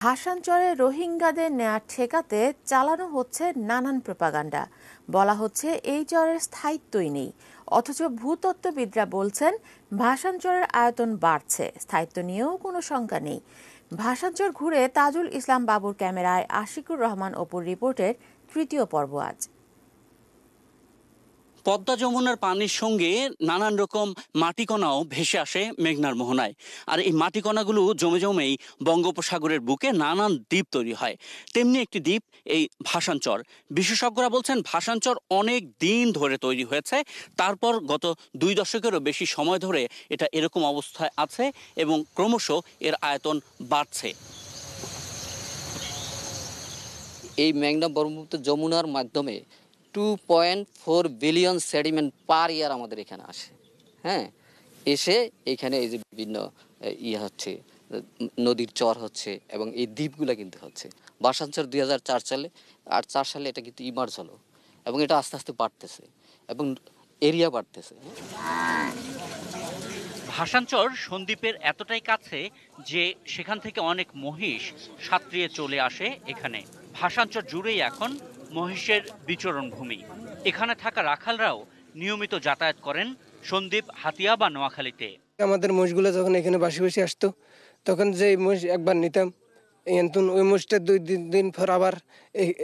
ভাসানচরে রোহিঙ্গাদের নেয়া ঠেকাতে চালানো হচ্ছে নানান প্রপাগান্ডা। বলা হচ্ছে এই চরের স্থায়িত্বই নেই, অথচ ভূতত্ত্ববিদরা বলছেন ভাসানচরের আয়তন বাড়ছে, স্থায়িত্ব নিয়েও কোনো শঙ্কা নেই। ভাসানচর ঘুরে তাজুল ইসলাম বাবুর ক্যামেরায় আশিকুর রহমান অপুর রিপোর্টের তৃতীয় পর্ব আজ। পদ্মা যমুনার পানির সঙ্গে নানান রকম মাটিকণাও ভেসে আসে মেঘনার মোহনায়। আর এই মাটিকণাগুলো জমে জমেই বঙ্গোপসাগরের বুকে নানান দ্বীপ তৈরি হয়। তেমনি একটি দ্বীপ এই ভাসানচর। বিশেষজ্ঞরা বলছেন ভাসানচর অনেক দিন ধরে তৈরি হয়েছে, তারপর গত 2 দশকেরও বেশি সময় ধরে এটা এরকম অবস্থায় আছে এবং ক্রমশ এর আয়তন বাড়ছে। এই মেঘনা ব্রহ্মপুত্র যমুনার মাধ্যমে 2.4 বিলিয়ন সেডিমেন্ট পার ইয়ার আমাদের এখানে আসে। হ্যাঁ, এসে এখানে এই যে বিভিন্ন হচ্ছে, নদীর চর হচ্ছে এবং এই দ্বীপগুলো কিন্তু হচ্ছে। ভাসানচর 2004 সালে, আর 4 সালে এটা কিন্তু ইমার্জ হলো এবং এটা আস্তে আস্তে বাড়তেছে এবং এরিয়া বাড়তেছে। ভাসানচর সন্দ্বীপের এতটাই কাছে যে সেখান থেকে অনেক মহিষ সাঁতরিয়ে চলে আসে এখানে। ভাসানচর জুড়েই এখন মহিষের বিচরণ ভূমি। এখানে থাকা রাখালরাও নিয়মিত যাতায়াত করেন সন্দ্বীপ, হাতিয়া বা নোয়াখালীতে। আমাদের মোষগুলো যখন এখানে বাসি বাসি আসতো, তখন যে মোষ একবার নিতাম, ওই মোষটা 2 দিন পর আবার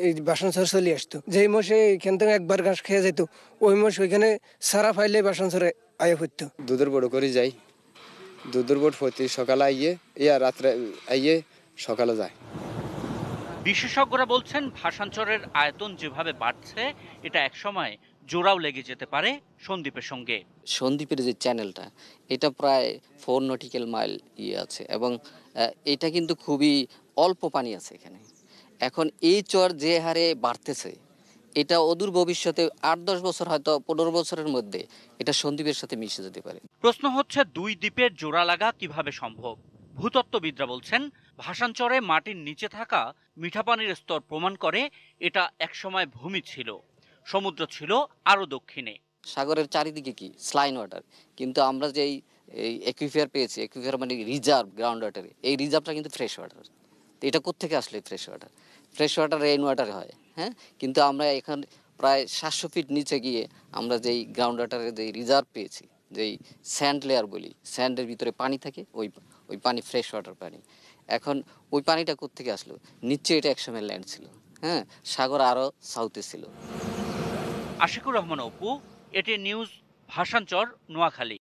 এই ভাসানচর চলে আসতো। যেই মোষে এখান থেকে একবার ঘাস খেয়ে যেত, ওই মোষ ওইখানে সারা ফাইলে ভাসানচরে আয়া পড়তো। দুধের বড় করে যাই, দুধের বড় প্রতি সকালে আইয়ে রাত্রে আইয়ে সকালে যায়। বিশেষজ্ঞরা বলছেন ভাসানচরের আয়তন যেভাবে বাড়ছে এটা একসময় জোড়াও লেগে যেতে পারে সন্দ্বীপের সঙ্গে। সন্দ্বীপের যে চ্যানেলটা, এটা প্রায় 4 নটিক্যাল মাইল আছে এবং এটা কিন্তু খুবই অল্প পানি আছে এখানে। এখন এই চর যে হারে বাড়তেছে, এটা অদূর ভবিষ্যতে 8-10 বছর, হয়তো 15 বছরের মধ্যে এটা সন্দ্বীপের সাথে মিশে যেতে পারে। প্রশ্ন হচ্ছে 2 দ্বীপের জোড়া লাগা কিভাবে সম্ভব। ভূতত্ত্ববিদরা বলছেন ভাসানচরে মাটির নিচে থাকা মিঠা পানির স্তর প্রমাণ করে এটা একসময় ভূমি ছিল, সমুদ্র ছিল আরো দক্ষিণে। সাগরের চারিদিকে কি স্লাইন ওয়াটার, কিন্তু আমরা যেই একুইফার পেয়েছি, একুইফার মানে রিজার্ভ গ্রাউন্ড ওয়াটারে, এই রিজার্ভটা কিন্তু ফ্রেশ ওয়াটার। তো এটা কোত্থেকে আসলে fresh water? Fresh water rain water হয়। হ্যাঁ, কিন্তু আমরা এখন প্রায় 700 ফিট নিচে গিয়ে আমরা যেই গ্রাউন্ড ওয়াটারের যেই রিজার্ভ পেয়েছি, যেই স্যান্ড লেয়ার বলি, স্যান্ডের ভিতরে পানি থাকে, ওই পানি ফ্রেশ ওয়াটার পানি। এখন ওই পানিটা কোত্থেকে আসলো? নিশ্চয়ই এটা একসময় ল্যান্ড ছিল। হ্যাঁ, সাগর আরও সাউথে ছিল। আশিকুর রহমান অপু, এটি নিউজ, ভাসানচর, নোয়াখালী।